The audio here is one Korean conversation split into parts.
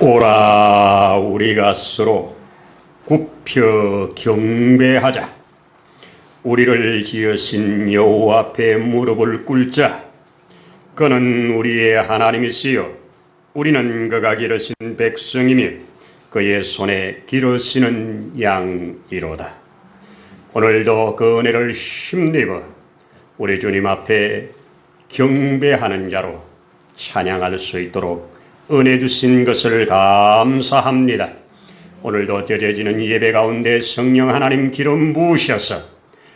오라 우리가 서로 굽혀 경배하자. 우리를 지으신 여호와 앞에 무릎을 꿇자. 그는 우리의 하나님이시요 우리는 그가 기르신 백성이며 그의 손에 기르시는 양이로다. 오늘도 그 은혜를 힘입어 우리 주님 앞에 경배하는 자로 찬양할 수 있도록 은혜 주신 것을 감사합니다. 오늘도 드려지는 예배 가운데 성령 하나님 기름 부으셔서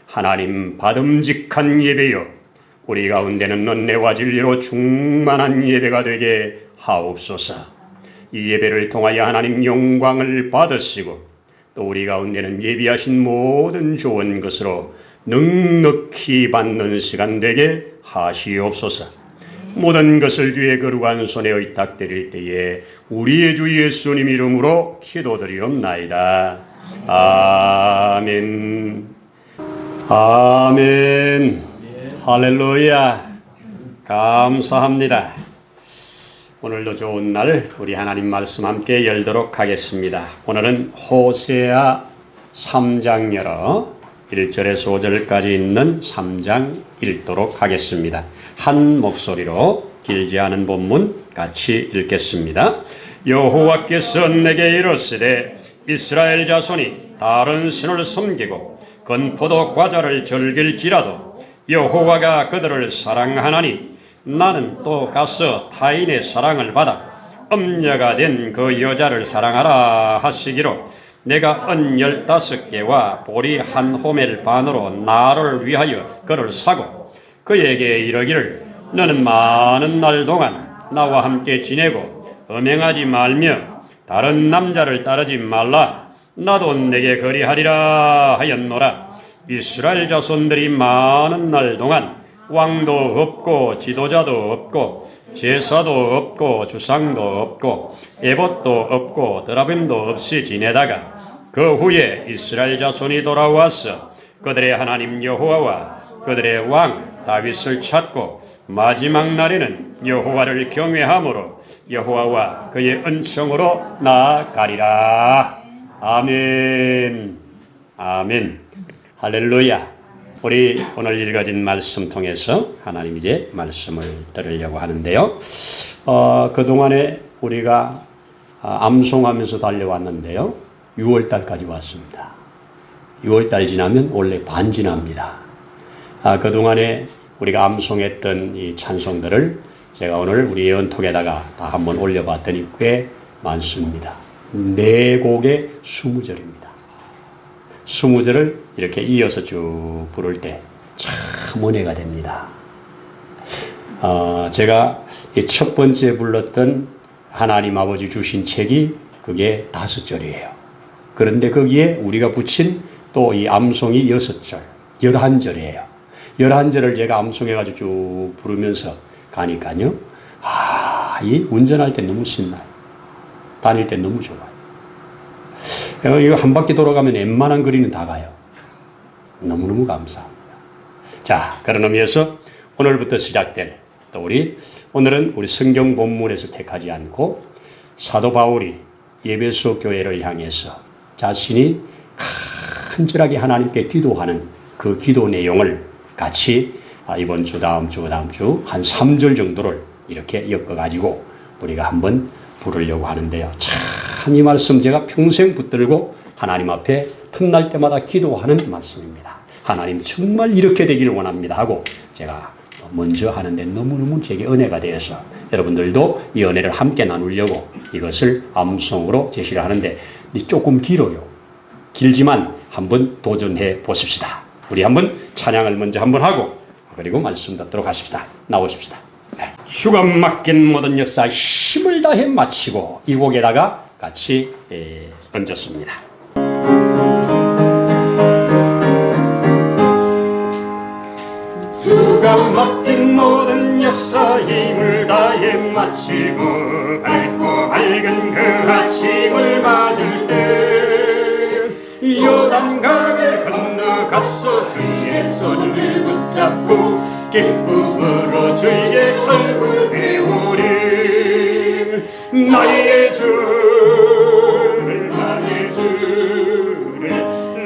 하나님 받음직한 예배요 우리 가운데는 은혜와 진리로 충만한 예배가 되게 하옵소서. 이 예배를 통하여 하나님 영광을 받으시고 또 우리 가운데는 예비하신 모든 좋은 것으로 넉넉히 받는 시간 되게 하시옵소서. 모든 것을 주의 거룩한 손에 의탁드릴 때에 우리의 주 예수님 이름으로 기도드리옵나이다. 아멘. 아멘. 할렐루야. 감사합니다. 오늘도 좋은 날 우리 하나님 말씀 함께 열도록 하겠습니다. 오늘은 호세아 3장 열어 1절에서 5절까지 있는 3장 읽도록 하겠습니다. 한 목소리로 길지 않은 본문 같이 읽겠습니다. 여호와께서 내게 이르시되 이스라엘 자손이 다른 신을 섬기고 건포도 과자를 즐길지라도 여호와가 그들을 사랑하나니 나는 또 가서 타인의 사랑을 받아 음녀가 된 그 여자를 사랑하라 하시기로 내가 은 15개와 보리 한 호멜 반으로 나를 위하여 그를 사고 그에게 이르기를 너는 많은 날 동안 나와 함께 지내고 음행하지 말며 다른 남자를 따르지 말라. 나도 내게 그리하리라 하였노라. 이스라엘 자손들이 많은 날 동안 왕도 없고 지도자도 없고 제사도 없고 주상도 없고 에봇도 없고 드라빔도 없이 지내다가 그 후에 이스라엘 자손이 돌아와서 그들의 하나님 여호와와 그들의 왕 다윗을 찾고 마지막 날에는 여호와를 경외함으로 여호와와 그의 은총으로 나아가리라. 아멘. 아멘. 할렐루야. 우리 오늘 읽어진 말씀 통해서 하나님 이제 말씀을 들으려고 하는데요. 그동안에 우리가 암송하면서 달려왔는데요. 6월달까지 왔습니다. 6월달 지나면 원래 반 지납니다. 그동안에 우리가 암송했던 이 찬송들을 제가 오늘 우리 예언톡에다가 다 한번 올려봤더니 꽤 많습니다. 4곡의 20절입니다. 20절을 이렇게 이어서 쭉 부를 때 참 은혜가 됩니다. 제가 이 첫 번째 불렀던 하나님 아버지 주신 책이 그게 5절이에요. 그런데 거기에 우리가 붙인 또 이 암송이 6절, 11절이에요. 11절을 제가 암송해가지고 쭉 부르면서 가니까요. 이 운전할 때 너무 신나요. 다닐 때 너무 좋아요. 이거 한 바퀴 돌아가면 웬만한 거리는 다 가요. 너무너무 감사합니다. 자, 그런 의미에서 오늘부터 시작될 또 오늘은 우리 성경 본문에서 택하지 않고 사도 바울이 에베소 교회를 향해서 자신이 간절하게 하나님께 기도하는 그 기도 내용을 같이 이번 주, 다음 주, 한 3절 정도를 이렇게 엮어가지고 우리가 한번 부르려고 하는데요. 참 이 말씀 제가 평생 붙들고 하나님 앞에 틈날 때마다 기도하는 말씀입니다. 하나님 정말 이렇게 되기를 원합니다 하고 제가 먼저 하는데 너무너무 제게 은혜가 되어서 여러분들도 이 은혜를 함께 나누려고 이것을 암송으로 제시를 하는데 조금 길어요. 길지만 한번 도전해 보십시다. 우리 한번 찬양을 먼저 한번 하고 그리고 말씀 듣도록 하십시다. 나오십시다. 네. 주가 맡긴 모든 역사 힘을 다해 마치고 이 곡에다가 같이 얹었습니다. 주가 맡긴 모든 역사 힘을 다해 마치고 밝고 밝은 그 아침을 맞을 때 요단강을 건너가서 주의 손을 붙잡고 기쁨으로 주의 얼굴 배우리 나의 주를 나의 주를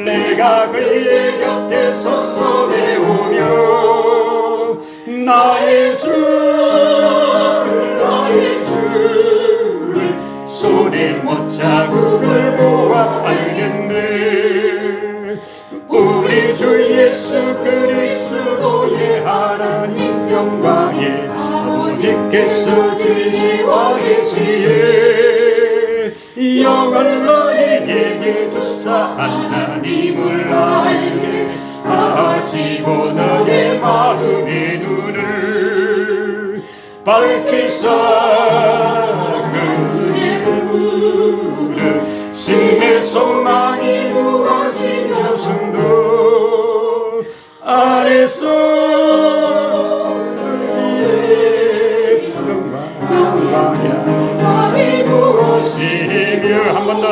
내가 그의 곁에 서서 배우며 나의 주를 나의 주를 손에 못자국을 보아 알겠네. 우리 주 예수 그리스도의 하나님 영광에 아버지께서 주시와 계시에 영을 너희에게 주사 하나님을 알게 하시고 너의 마음의 눈을 밝히사 그의 부르 심의 소망이 무엇이며 성도 안에서 그의 영광이 무엇이며 한 번 더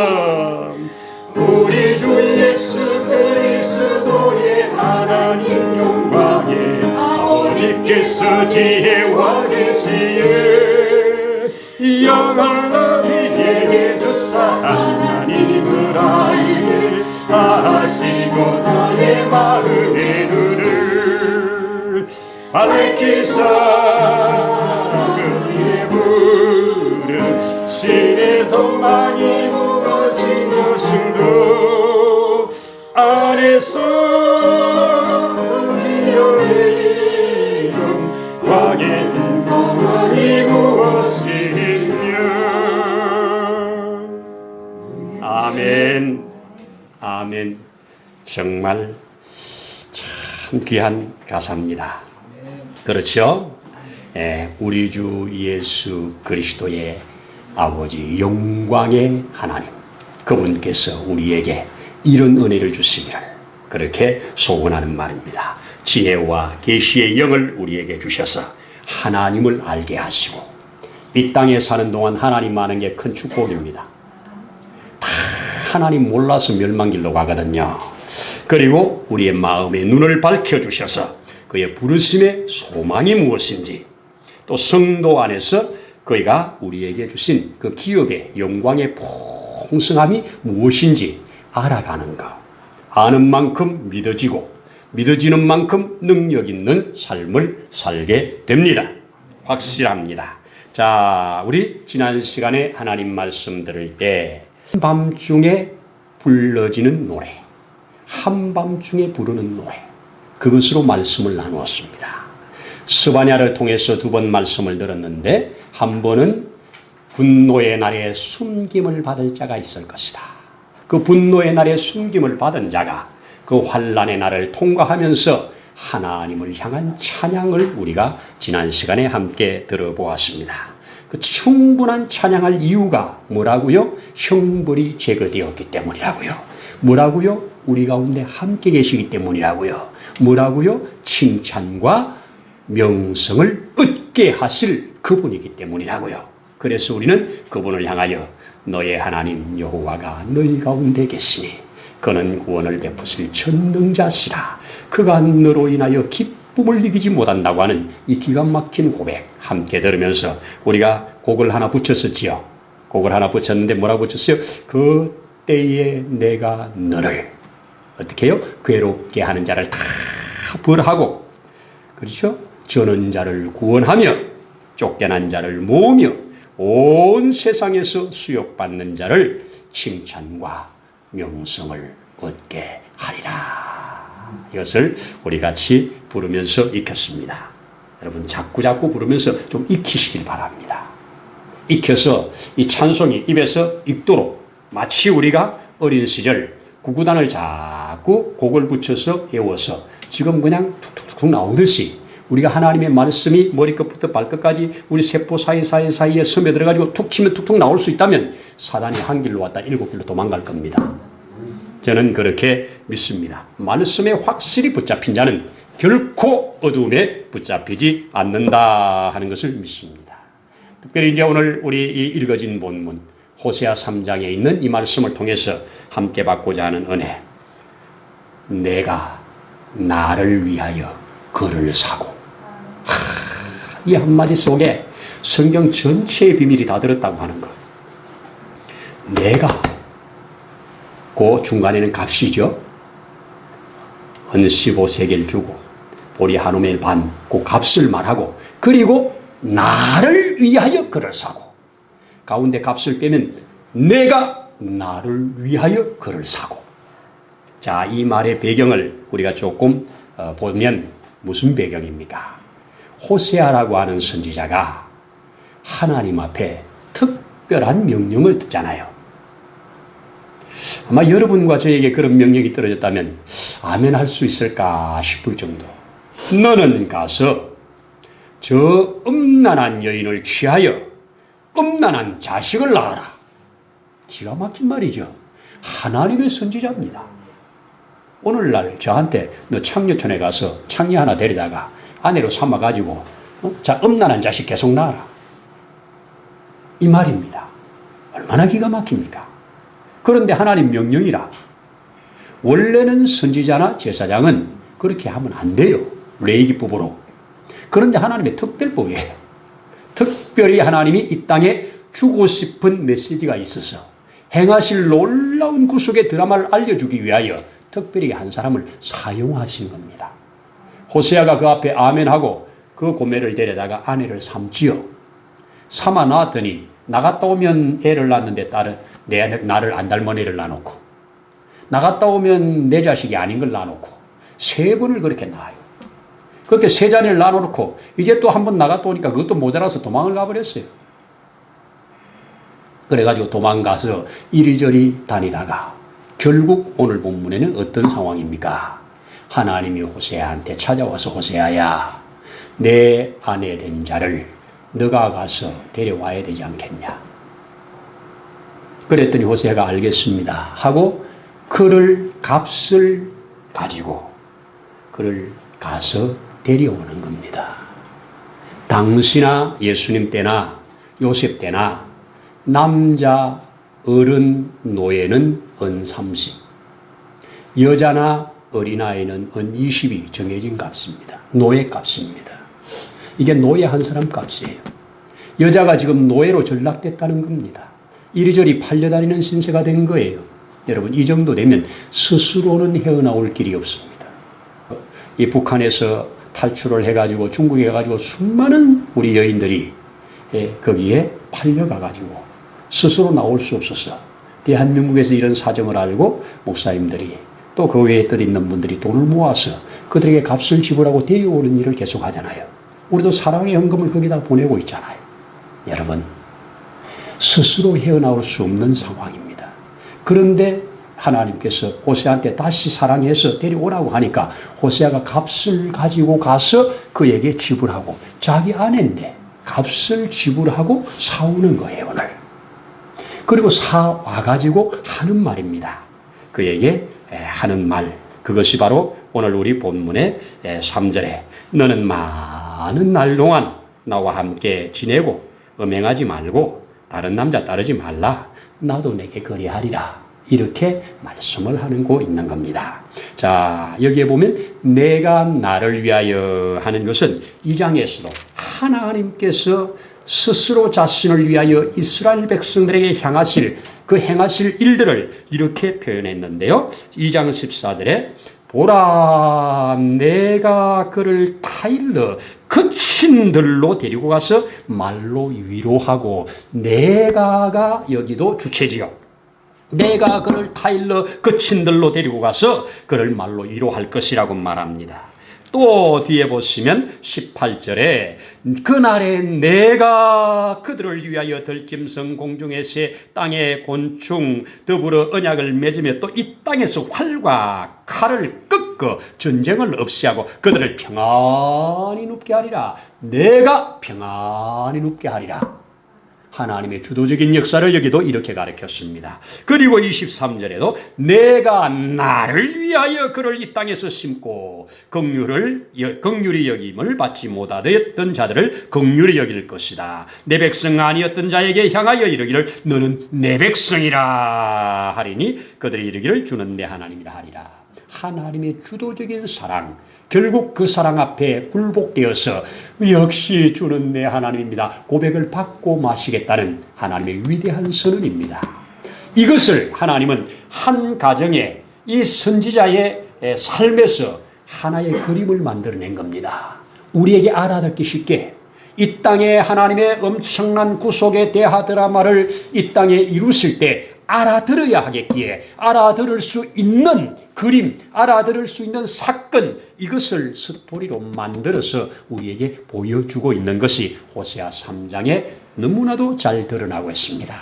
우리 주 예수 그리스도의 하나님 영광에 아버지께서 지혜와 계시에 영을 너희에게 주사 하나님을 알게 하시고 너의 마음의 눈을 밝히사 그의 부름 신의 소망이 무엇이며 승도 안에서 기어의 영광이 무엇이며. 아멘. 아멘. 정말 참 귀한 가사입니다. 그렇죠? 우리 주 예수 그리스도의 아버지 영광의 하나님, 그분께서 우리에게 이런 은혜를 주시기를 그렇게 소원하는 말입니다. 지혜와 계시의 영을 우리에게 주셔서 하나님을 알게 하시고, 이 땅에 사는 동안 하나님 아는 게 큰 축복입니다. 다 하나님 몰라서 멸망길로 가거든요. 그리고 우리의 마음의 눈을 밝혀주셔서 그의 부르심의 소망이 무엇인지, 또 성도 안에서 그가 우리에게 주신 그 기업의 영광의 풍성함이 무엇인지 알아가는 것. 아는 만큼 믿어지고 믿어지는 만큼 능력 있는 삶을 살게 됩니다. 확실합니다. 자, 우리 지난 시간에 하나님 말씀 들을 때 한밤중에 불러지는 노래, 한밤중에 부르는 노래, 그것으로 말씀을 나누었습니다. 스바냐를 통해서 두 번 말씀을 들었는데, 한 번은 분노의 날에 숨김을 받을 자가 있을 것이다. 그 분노의 날에 숨김을 받은 자가 그 환난의 날을 통과하면서 하나님을 향한 찬양을 우리가 지난 시간에 함께 들어보았습니다. 그 충분한 찬양할 이유가 뭐라고요? 형벌이 제거되었기 때문이라고요. 뭐라고요? 우리 가운데 함께 계시기 때문이라고요. 뭐라고요? 칭찬과 명성을 얻게 하실 그분이기 때문이라고요. 그래서 우리는 그분을 향하여 너의 하나님 여호와가 너희 가운데 계시니 그는 구원을 베푸실 전능자시라. 그가 너로 인하여 기쁨을 이기지 못한다고 하는 이 기가 막힌 고백 함께 들으면서 우리가 곡을 하나 붙였었지요. 곡을 하나 붙였는데 뭐라고 붙였어요? 그때에 내가 너를 어떻게 해요? 괴롭게 하는 자를 다 벌하고, 그렇죠? 저는 자를 구원하며 쫓겨난 자를 모으며 온 세상에서 수욕받는 자를 칭찬과 명성을 얻게 하리라. 이것을 우리 같이 부르면서 익혔습니다. 여러분 자꾸 부르면서 좀 익히시길 바랍니다. 익혀서 이 찬송이 입에서 익도록, 마치 우리가 어린 시절 구구단을 자꾸 곡을 붙여서 외워서 지금 그냥 툭툭툭 나오듯이 우리가 하나님의 말씀이 머리끝부터 발끝까지 우리 세포 사이에 스며들어가지고 툭 치면 툭툭 나올 수 있다면 사단이 한 길로 왔다 7길로 도망갈 겁니다. 저는 그렇게 믿습니다. 말씀에 확실히 붙잡힌 자는 결코 어두움에 붙잡히지 않는다 하는 것을 믿습니다. 특별히 이제 오늘 우리 이 읽어진 본문 호세아 3장에 있는 이 말씀을 통해서 함께 받고자 하는 은혜, 내가 나를 위하여 그를 사고, 이 한마디 속에 성경 전체의 비밀이 다 들었다고 하는 것. 내가, 그 중간에는 값이죠. 은 15세겔 주고 보리 한 오멜 반, 그 값을 말하고, 그리고 나를 위하여 그를 사고, 가운데 값을 빼면 내가 나를 위하여 그를 사고. 자, 이 말의 배경을 우리가 조금 보면 무슨 배경입니까? 호세아라고 하는 선지자가 하나님 앞에 특별한 명령을 듣잖아요. 아마 여러분과 저에게 그런 명령이 떨어졌다면 아멘 할 수 있을까 싶을 정도. 너는 가서 저 음란한 여인을 취하여 음란한 자식을 낳아라. 기가 막힌 말이죠. 하나님의 선지자입니다. 오늘날 저한테 너 창녀촌에 가서 창녀 하나 데리다가 아내로 삼아가지고 자, 음란한 자식 계속 낳아라. 이 말입니다. 얼마나 기가 막힙니까? 그런데 하나님 명령이라. 원래는 선지자나 제사장은 그렇게 하면 안 돼요. 레위기법으로. 그런데 하나님의 특별법이에요. 특별히 하나님이 이 땅에 주고 싶은 메시지가 있어서 행하실 놀라운 구속의 드라마를 알려주기 위하여 특별히 한 사람을 사용하신 겁니다. 호세아가 그 앞에 아멘하고 그 고매를 데려다가 아내를 삼지요. 삼아 낳았더니 나갔다 오면 애를 낳는데 딸은 나를 안 닮은 애를 낳아놓고, 나갔다 오면 내 자식이 아닌 걸 낳아놓고 3번을 그렇게 낳아요. 그렇게 3자녀를 낳아놓고 이제 또 한 번 나갔다 오니까 그것도 모자라서 도망을 가버렸어요. 그래가지고 도망가서 이리저리 다니다가 결국 오늘 본문에는 어떤 상황입니까? 하나님이 호세아한테 찾아와서 호세아야, 내 아내 된 자를 너가 가서 데려와야 되지 않겠냐. 그랬더니 호세아가 알겠습니다 하고 그를 값을 가지고 그를 가서 데려오는 겁니다. 당시나 예수님 때나 요셉 때나 남자 어른 노예는 은 30, 여자나 어린아이는 은 20이 정해진 값입니다. 노예 값입니다. 이게 노예 한 사람 값이에요. 여자가 지금 노예로 전락됐다는 겁니다. 이리저리 팔려다니는 신세가 된 거예요. 여러분, 이 정도 되면 스스로는 헤어나올 길이 없습니다. 이 북한에서 탈출을 해가지고 중국에 가가지고 수많은 우리 여인들이 거기에 팔려가가지고 스스로 나올 수 없어서 대한민국에서 이런 사정을 알고 목사님들이 또 그 외에 뜻있는 분들이 돈을 모아서 그들에게 값을 지불하고 데려오는 일을 계속 하잖아요. 우리도 사랑의 헌금을 거기다 보내고 있잖아요. 여러분, 스스로 헤어나올 수 없는 상황입니다. 그런데 하나님께서 호세아한테 다시 사랑해서 데려오라고 하니까 호세아가 값을 가지고 가서 그에게 지불하고, 자기 아내인데 값을 지불하고 사오는 거예요, 오늘. 그리고 사와가지고 하는 말입니다. 그에게 하는 말, 그것이 바로 오늘 우리 본문의 3절에 너는 많은 날 동안 나와 함께 지내고 음행하지 말고 다른 남자 따르지 말라. 나도 내게 그리하리라. 이렇게 말씀을 하고 있는 겁니다. 자, 여기에 보면 내가 나를 위하여 하는 것은 이 장에서도 하나님께서 스스로 자신을 위하여 이스라엘 백성들에게 향하실 그 행하실 일들을 이렇게 표현했는데요. 2장 14절에 보라, 내가 그를 타일러 거친 들로 데리고 가서 말로 위로하고, 내가가 여기도 주체지요. 내가 그를 타일러 거친 들로 데리고 가서 그를 말로 위로할 것이라고 말합니다. 또 뒤에 보시면 18절에 그날에 내가 그들을 위하여 들짐승 공중의 새 땅의 곤충 더불어 언약을 맺으며 또 이 땅에서 활과 칼을 꺾어 전쟁을 없이 하고 그들을 평안히 눕게 하리라. 내가 평안히 눕게 하리라. 하나님의 주도적인 역사를 여기도 이렇게 가르쳤습니다. 그리고 23절에도 내가 나를 위하여 그를 이 땅에서 심고 긍휼히 여김을 받지 못하였던 자들을 긍휼히 여길 것이다. 내 백성 아니었던 자에게 향하여 이르기를 너는 내 백성이라 하리니 그들이 이르기를 주는 내 하나님이라 하리라. 하나님의 주도적인 사랑, 결국 그 사랑 앞에 굴복되어서 역시 주는 내 하나님입니다 고백을 받고 마시겠다는 하나님의 위대한 선언입니다. 이것을 하나님은 한 가정의 이 선지자의 삶에서 하나의 그림을 만들어낸 겁니다. 우리에게 알아듣기 쉽게 이 땅에 하나님의 엄청난 구속의 대하 드라마를 이 땅에 이루실 때 알아들어야 하겠기에 알아들을 수 있는 그림, 알아들을 수 있는 사건, 이것을 스토리로 만들어서 우리에게 보여주고 있는 것이 호세아 3장에 너무나도 잘 드러나고 있습니다.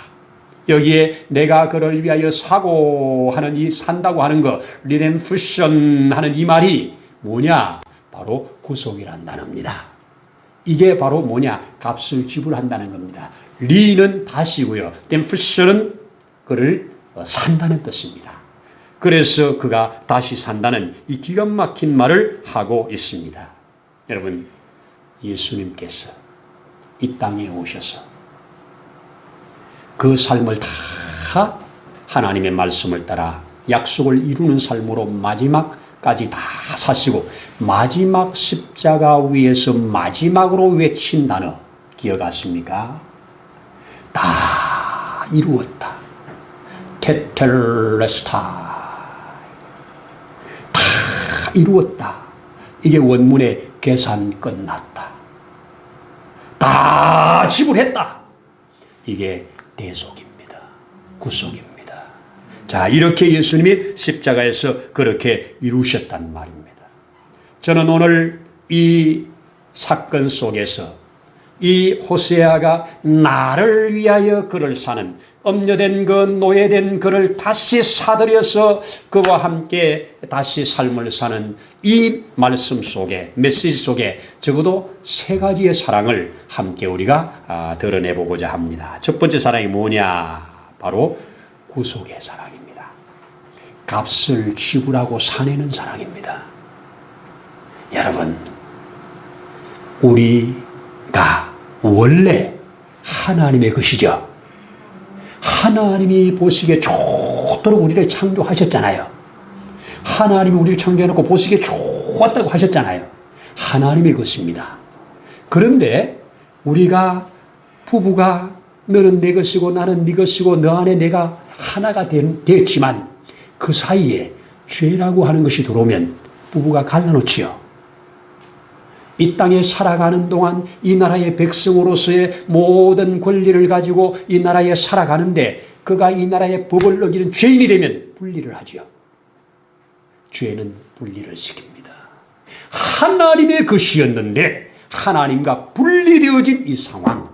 여기에 내가 그를 위하여 사고하는 이 산다고 하는 거, 리뎀프션 하는 이 말이 뭐냐? 바로 구속이란 단어입니다. 이게 바로 뭐냐? 값을 지불한다는 겁니다. 리는 다시고요. 뎀프션은 그를 산다는 뜻입니다. 그래서 그가 다시 산다는 이 기가 막힌 말을 하고 있습니다. 여러분, 예수님께서 이 땅에 오셔서 그 삶을 다 하나님의 말씀을 따라 약속을 이루는 삶으로 마지막까지 다 사시고 마지막 십자가 위에서 마지막으로 외친 단어 기억하십니까? 다 이루었다. 테텔레스타이. 다 이루었다. 이게 원문의 계산 끝났다. 다 지불했다. 이게 대속입니다. 구속입니다. 자, 이렇게 예수님이 십자가에서 그렇게 이루셨단 말입니다. 저는 오늘 이 사건 속에서 이 호세아가 나를 위하여 그를 사는 엄려된 그 노예된 그를 다시 사들여서 그와 함께 다시 삶을 사는 이 말씀 속에 메시지 속에 적어도 세 가지의 사랑을 함께 우리가 드러내보고자 합니다. 첫 번째 사랑이 뭐냐? 바로 구속의 사랑입니다. 값을 지불하고 사내는 사랑입니다. 여러분, 우리가 원래 하나님의 것이죠. 하나님이 보시기에 좋도록 우리를 창조하셨잖아요. 하나님이 우리를 창조해놓고 보시기에 좋았다고 하셨잖아요. 하나님의 것입니다. 그런데 우리가 부부가 너는 내 것이고 나는 네 것이고 너 안에 내가 하나가 되었지만 그 사이에 죄라고 하는 것이 들어오면 부부가 갈라놓지요. 이 땅에 살아가는 동안 이 나라의 백성으로서의 모든 권리를 가지고 이 나라에 살아가는데 그가 이 나라의 법을 어기는 죄인이 되면 분리를 하지요. 죄는 분리를 시킵니다. 하나님의 것이었는데 하나님과 분리되어진 이 상황,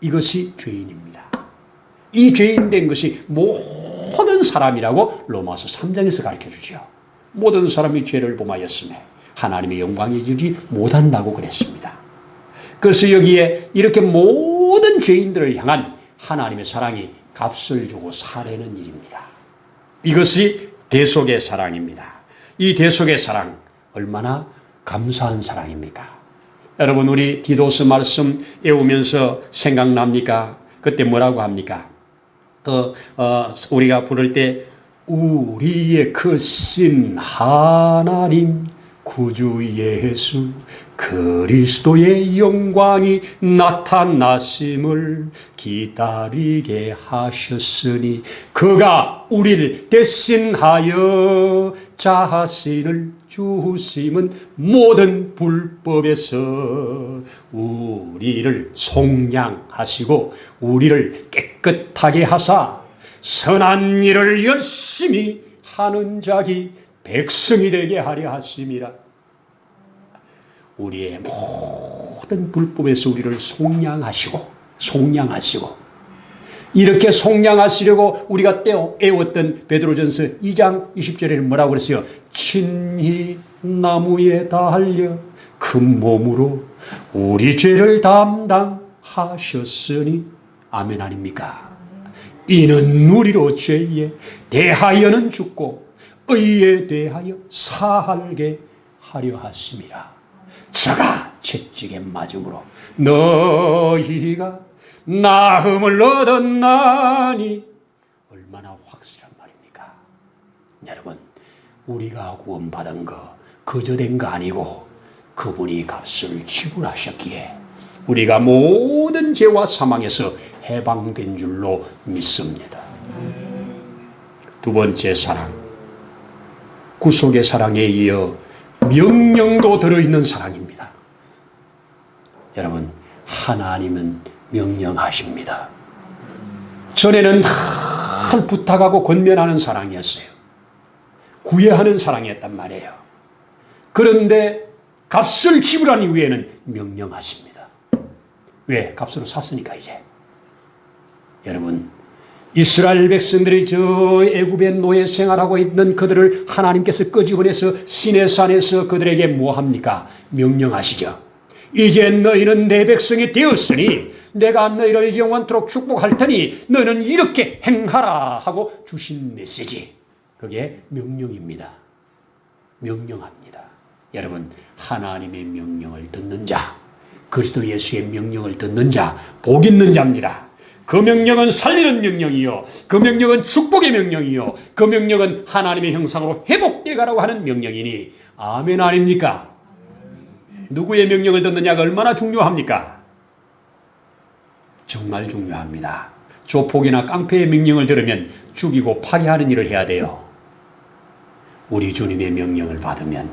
이것이 죄인입니다. 이 죄인 된 것이 모든 사람이라고 로마서 3장에서 가르쳐주죠. 모든 사람이 죄를 범하였음에 하나님의 영광에 이르지 못한다고 그랬습니다. 그래서 여기에 이렇게 모든 죄인들을 향한 하나님의 사랑이 값을 주고 사려는 일입니다. 이것이 대속의 사랑입니다. 이 대속의 사랑 얼마나 감사한 사랑입니까? 여러분, 우리 디도스 말씀 외우면서 생각납니까? 그때 뭐라고 합니까? 우리가 부를 때 우리의 크신 하나님 구주 예수 그리스도의 영광이 나타나심을 기다리게 하셨으니 그가 우리를 대신하여 자신을 주심은 모든 불법에서 우리를 속량하시고 우리를 깨끗하게 하사 선한 일을 열심히 하는 자기 백성이 되게 하려 하심이라. 우리의 모든 불법에서 우리를 속량하시고 이렇게 속량하시려고 우리가 애웠던 베드로전서 2장 20절에는 뭐라고 그랬어요? 친히 나무에 달려 큰 몸으로 우리 죄를 담당하셨으니 아멘 아닙니까? 이는 우리로 죄에 대하여는 죽고 의에 대하여 살게 하려 하심이라. 저가 채찍에 맞음으로 너희가 나음을 얻었나니 얼마나 확실한 말입니까? 여러분, 우리가 구원받은 거 거저 된 거 아니고 그분이 값을 지불하셨기에 우리가 모든 죄와 사망에서 해방된 줄로 믿습니다. 두 번째 사랑, 구속의 사랑에 이어 명령도 들어있는 사랑입니다. 여러분, 하나님은 명령하십니다. 전에는 늘 부탁하고 권면하는 사랑이었어요. 구애하는 사랑이었단 말이에요. 그런데 값을 지불한 이후에는 명령하십니다. 왜? 값으로 샀으니까 이제. 여러분, 이스라엘 백성들이 저 애굽의 노예 생활하고 있는 그들을 하나님께서 끄집어내서 시내산에서 그들에게 뭐 합니까? 명령하시죠. 이제 너희는 내 백성이 되었으니 내가 너희를 영원토록 축복할 테니 너희는 이렇게 행하라 하고 주신 메시지. 그게 명령입니다. 명령합니다. 여러분, 하나님의 명령을 듣는 자, 그리스도 예수의 명령을 듣는 자, 복 있는 자입니다. 그 명령은 살리는 명령이요, 그 명령은 축복의 명령이요, 그 명령은 하나님의 형상으로 회복되어 가라고 하는 명령이니 아멘 아닙니까? 누구의 명령을 듣느냐가 얼마나 중요합니까? 정말 중요합니다. 조폭이나 깡패의 명령을 들으면 죽이고 파괴하는 일을 해야 돼요. 우리 주님의 명령을 받으면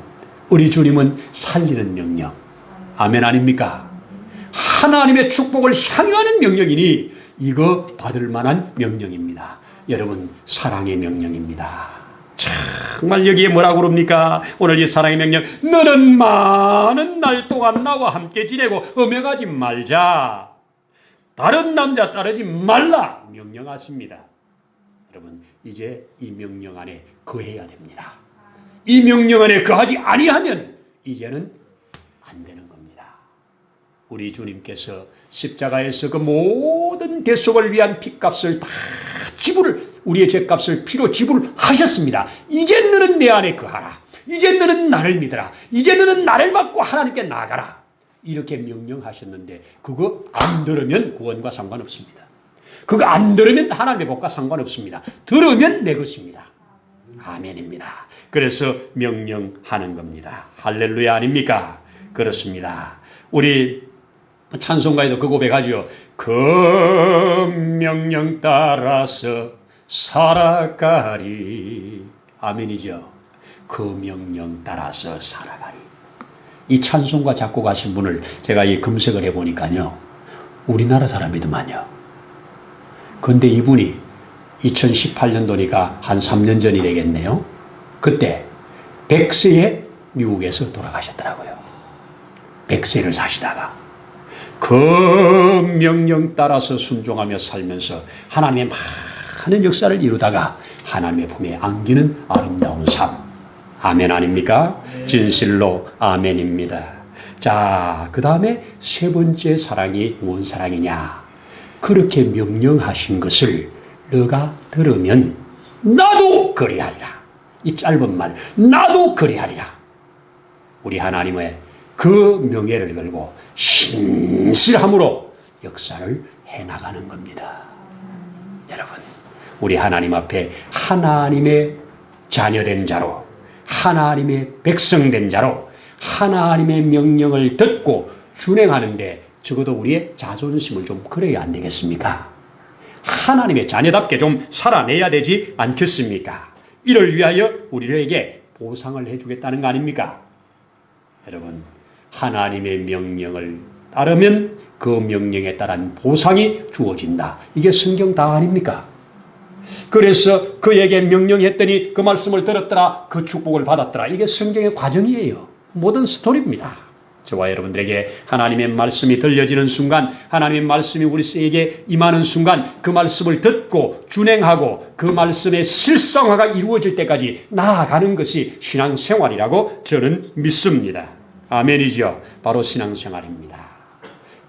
우리 주님은 살리는 명령. 아멘 아닙니까? 하나님의 축복을 향유하는 명령이니 이거 받을 만한 명령입니다. 여러분, 사랑의 명령입니다. 정말 여기에 뭐라고 그럽니까? 오늘 이 사랑의 명령, 너는 많은 날 동안 나와 함께 지내고 음행하지 말자. 다른 남자 따르지 말라. 명령하십니다. 여러분, 이제 이 명령 안에 거해야 됩니다. 이 명령 안에 거하지 아니하면 이제는 안 되는 겁니다. 우리 주님께서 십자가에서 그 모든 대속을 위한 피값을 다 우리의 죄값을 피로 지불하셨습니다. 이제 너는 내 안에 거하라. 이제 너는 나를 믿어라. 이제 너는 나를 받고 하나님께 나가라. 이렇게 명령하셨는데 그거 안 들으면 구원과 상관없습니다. 그거 안 들으면 하나님의 복과 상관없습니다. 들으면 내 것입니다. 아멘입니다. 그래서 명령하는 겁니다. 할렐루야 아닙니까? 그렇습니다. 우리 찬송가에도 그 고백하죠. 그 명령 따라서 살아가리. 아멘이죠. 그 명령 따라서 살아가리. 이 찬송가 작곡하신 분을 제가 이 검색을 해보니까요, 우리나라 사람이더만요. 그런데 이분이 2018년도니까 한 3년 전이 되겠네요. 그때 100세에 미국에서 돌아가셨더라고요. 100세를 사시다가 그 명령 따라서 순종하며 살면서 하나님의 많은 역사를 이루다가 하나님의 품에 안기는 아름다운 삶. 아멘 아닙니까? 진실로 아멘입니다. 자, 그 다음에 세 번째 사랑이 뭔 사랑이냐? 그렇게 명령하신 것을 너가 들으면 나도 그리하리라. 이 짧은 말, 나도 그리하리라. 우리 하나님의 그 명예를 걸고 신실함으로 역사를 해나가는 겁니다. 여러분, 우리 하나님 앞에 하나님의 자녀된 자로, 하나님의 백성된 자로 하나님의 명령을 듣고 준행하는데 적어도 우리의 자존심을 좀 그려야 안 되겠습니까? 하나님의 자녀답게 좀 살아내야 되지 않겠습니까? 이를 위하여 우리에게 보상을 해주겠다는 거 아닙니까? 여러분, 하나님의 명령을 따르면 그 명령에 따른 보상이 주어진다. 이게 성경 다 아닙니까? 그래서 그에게 명령했더니 그 말씀을 들었더라. 그 축복을 받았더라. 이게 성경의 과정이에요. 모든 스토리입니다. 저와 여러분들에게 하나님의 말씀이 들려지는 순간, 하나님의 말씀이 우리에게 임하는 순간 그 말씀을 듣고 준행하고 그 말씀의 실상화가 이루어질 때까지 나아가는 것이 신앙생활이라고 저는 믿습니다. 아멘이죠. 바로 신앙생활입니다.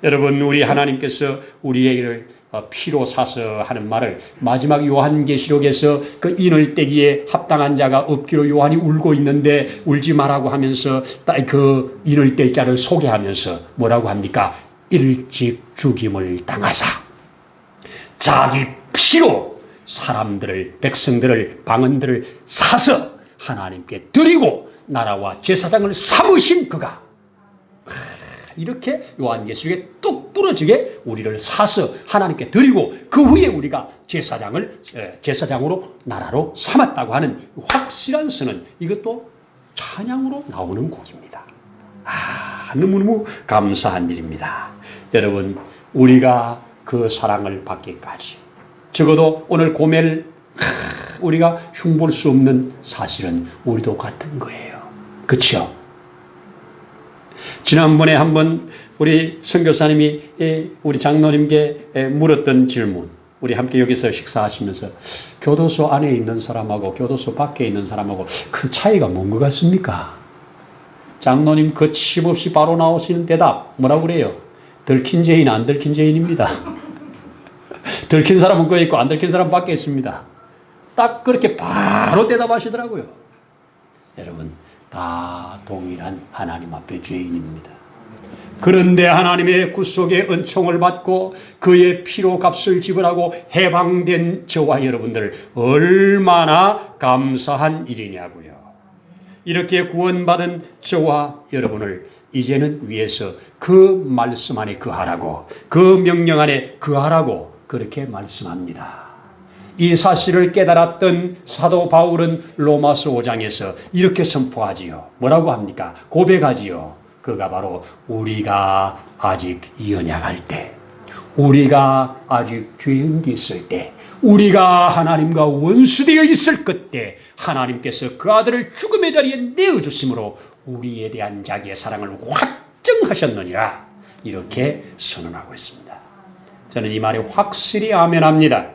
여러분, 우리 하나님께서 우리에게 피로 사서 하는 말을 마지막 요한계시록에서 그 인을 떼기에 합당한 자가 없기로 요한이 울고 있는데 울지 말라고 하면서 그 인을 뗄 자를 소개하면서 뭐라고 합니까? 일찍 죽임을 당하사 자기 피로 사람들을, 백성들을, 방언들을 사서 하나님께 드리고 나라와 제사장을 삼으신 그가 이렇게 요한계시록에 뚝 부러지게 우리를 사서 하나님께 드리고 그 후에 우리가 제사장으로 나라로 삼았다고 하는 확실한 선언, 이것도 찬양으로 나오는 곡입니다. 너무너무 감사한 일입니다. 여러분, 우리가 그 사랑을 받기까지 적어도 오늘 고멜 우리가 흉볼 수 없는 사실은 우리도 같은 거예요. 그렇죠? 지난번에 한번 우리 선교사님이 우리 장로님께 물었던 질문, 우리 함께 여기서 식사하시면서 교도소 안에 있는 사람하고 교도소 밖에 있는 사람하고 큰 차이가 뭔 것 같습니까? 장로님 거침없이 바로 나오시는 대답 뭐라고 그래요? 들킨 죄인 안 들킨 죄인입니다. 들킨 사람은 거기 있고 안 들킨 사람은 밖에 있습니다. 딱 그렇게 바로 대답하시더라고요. 여러분, 다 동일한 하나님 앞에 죄인입니다. 그런데 하나님의 구속의 은총을 받고 그의 피로 값을 지불하고 해방된 저와 여러분들 얼마나 감사한 일이냐고요. 이렇게 구원받은 저와 여러분을 이제는 위에서 그 말씀 안에 거하라고, 그 명령 안에 거하라고 그렇게 말씀합니다. 이 사실을 깨달았던 사도 바울은 로마서 5장에서 이렇게 선포하지요. 뭐라고 합니까? 고백하지요. 그가 바로 우리가 아직 연약할 때, 우리가 아직 죄인 데 있을 때, 우리가 하나님과 원수되어 있을 그때 하나님께서 그 아들을 죽음의 자리에 내어주심으로 우리에 대한 자기의 사랑을 확정하셨느니라, 이렇게 선언하고 있습니다. 저는 이 말에 확실히 아멘합니다.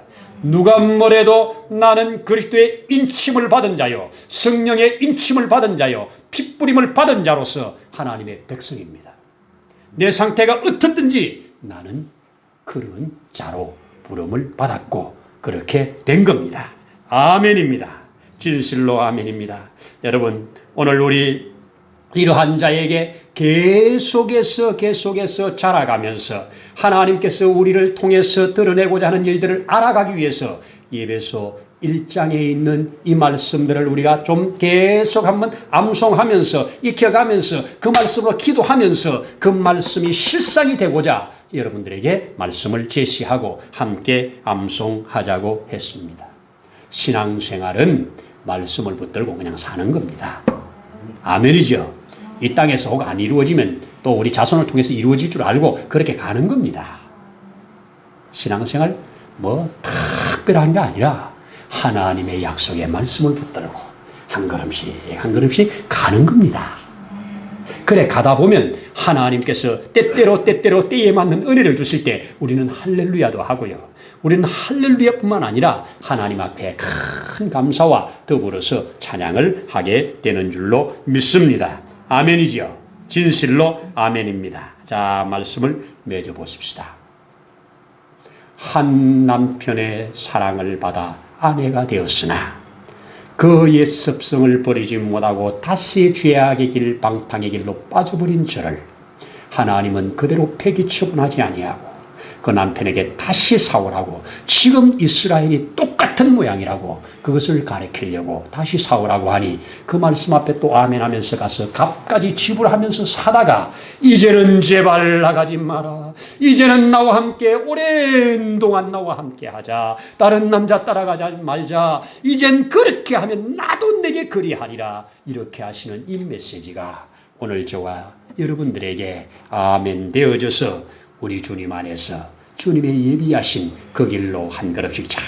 누가 뭐래도 나는 그리스도의 인침을 받은 자요, 성령의 인침을 받은 자요, 핏부림을 받은 자로서 하나님의 백성입니다. 내 상태가 어떻든지 나는 그런 자로 부름을 받았고 그렇게 된 겁니다. 아멘입니다. 진실로 아멘입니다. 여러분, 오늘 우리 이러한 자에게 계속해서 자라가면서 하나님께서 우리를 통해서 드러내고자 하는 일들을 알아가기 위해서 에베소 1장에 있는 이 말씀들을 우리가 좀 계속 한번 암송하면서 익혀가면서 그 말씀으로 기도하면서 그 말씀이 실상이 되고자 여러분들에게 말씀을 제시하고 함께 암송하자고 했습니다. 신앙생활은 말씀을 붙들고 그냥 사는 겁니다. 아멘이죠. 이 땅에서 혹 안 이루어지면 또 우리 자손을 통해서 이루어질 줄 알고 그렇게 가는 겁니다. 신앙생활 뭐 특별한 게 아니라 하나님의 약속의 말씀을 붙들고 한 걸음씩 가는 겁니다. 그래 가다 보면 하나님께서 때때로 때에 맞는 은혜를 주실 때 우리는 할렐루야도 하고요. 우리는 할렐루야뿐만 아니라 하나님 앞에 큰 감사와 더불어서 찬양을 하게 되는 줄로 믿습니다. 아멘이죠. 진실로 아멘입니다. 자, 말씀을 맺어보십시다. 한 남편의 사랑을 받아 아내가 되었으나 그 옛 습성을 버리지 못하고 다시 죄악의 길 방탕의 길로 빠져버린 저를 하나님은 그대로 폐기 처분하지 아니하고 그 남편에게 다시 사오라고, 지금 이스라엘이 똑같은 모양이라고 그것을 가르치려고 다시 사오라고 하니 그 말씀 앞에 또 아멘하면서 가서 값까지 지불하면서 사다가 이제는 제발 나가지 마라, 이제는 나와 함께 오랜 동안 나와 함께 하자, 다른 남자 따라가지 말자, 이젠 그렇게 하면 나도 내게 그리하리라, 이렇게 하시는 이 메시지가 오늘 저와 여러분들에게 아멘 되어져서 우리 주님 안에서 주님의 예비하신 그 길로 한 걸음씩 잘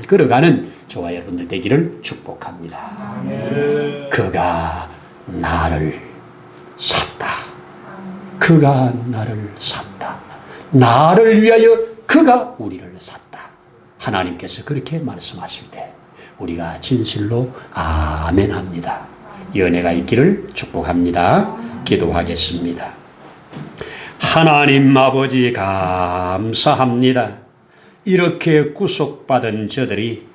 걸어가는 저와 여러분들 되기를 축복합니다. 아멘. 그가 나를 샀다. 그가 나를 샀다. 나를 위하여 그가 우리를 샀다. 하나님께서 그렇게 말씀하실 때 우리가 진실로 아멘합니다. 연애가 있기를 축복합니다. 기도하겠습니다. 하나님 아버지 감사합니다. 이렇게 구속받은 저들이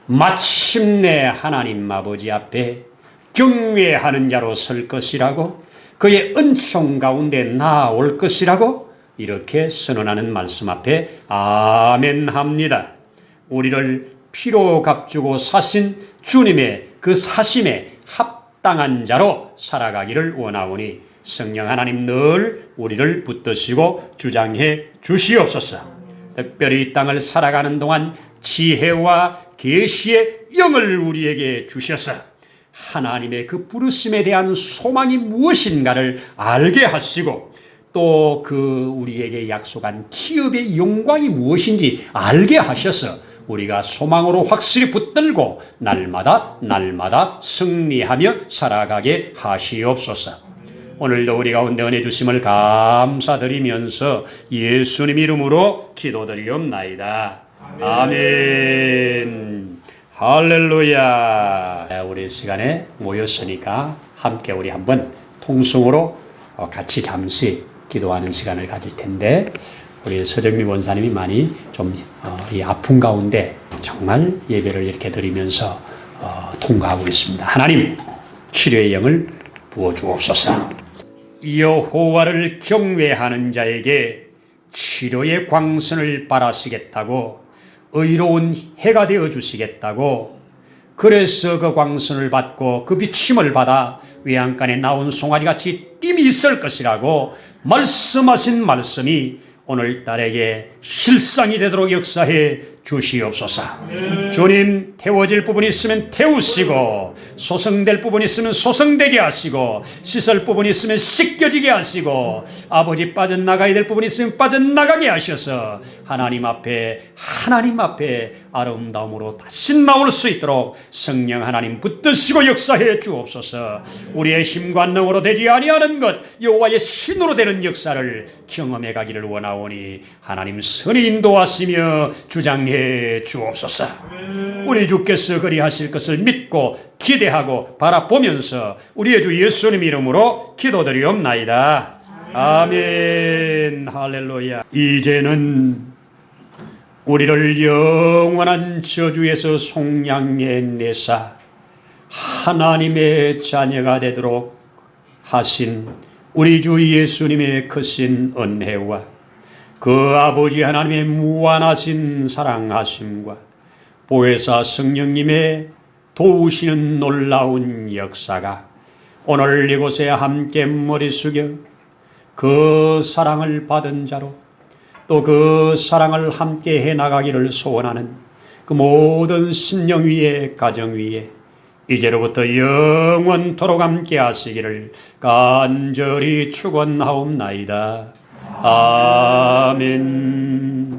마침내 하나님 아버지 앞에 경외하는 자로 설 것이라고, 그의 은총 가운데 나아올 것이라고 이렇게 선언하는 말씀 앞에 아멘합니다. 우리를 피로 값주고 사신 주님의 그 사심에 합당한 자로 살아가기를 원하오니 성령 하나님 늘 우리를 붙드시고 주장해 주시옵소서. 특별히 이 땅을 살아가는 동안 지혜와 계시의 영을 우리에게 주셔서 하나님의 그 부르심에 대한 소망이 무엇인가를 알게 하시고 또 그 우리에게 약속한 기업의 영광이 무엇인지 알게 하셔서 우리가 소망으로 확실히 붙들고 날마다 승리하며 살아가게 하시옵소서. 오늘도 우리 가운데 은혜 주심을 감사드리면서 예수님 이름으로 기도드리옵나이다. 아멘. 할렐루야. 우리 시간에 모였으니까 함께 우리 한번 통성으로 같이 잠시 기도하는 시간을 가질 텐데, 우리 서정미 원사님이 많이 좀 이 아픔 가운데 정말 예배를 이렇게 드리면서 통과하고 있습니다. 하나님 치료의 영을 부어주옵소서. 여호와를 경외하는 자에게 치료의 광선을 발하시겠다고, 의로운 해가 되어 주시겠다고, 그래서 그 광선을 받고 그 비침을 받아 외양간에 나온 송아지같이 띠이 있을 것이라고 말씀하신 말씀이 오늘날에게 실상이 되도록 역사해 주시옵소서. 주님, 태워질 부분이 있으면 태우시고, 소성될 부분이 있으면 소성되게 하시고, 씻을 부분이 있으면 씻겨지게 하시고, 아버지 빠져나가야 될 부분이 있으면 빠져나가게 하셔서 하나님 앞에 아름다움으로 다시 나올 수 있도록 성령 하나님 붙드시고 역사해 주옵소서. 우리의 힘과 능으로 되지 아니하는 것, 여호와의 신으로 되는 역사를 경험해 가기를 원하오니 하나님 선히 인도하시며 주장해 주옵소서. 우리 주께서 그리하실 것을 믿고 기대하고 바라보면서 우리의 주 예수님 이름으로 기도드리옵나이다. 아멘. 할렐루야. 이제는 우리를 영원한 저주에서 속량해 내사 하나님의 자녀가 되도록 하신 우리 주 예수님의 크신 은혜와 그 아버지 하나님의 무한하신 사랑하심과 보혜사 성령님의 도우시는 놀라운 역사가 오늘 이곳에 함께 머리 숙여 그 사랑을 받은 자로 또 그 사랑을 함께 해나가기를 소원하는 그 모든 심령 위에 가정 위에 이제로부터 영원토록 함께 하시기를 간절히 축원하옵나이다. 아멘.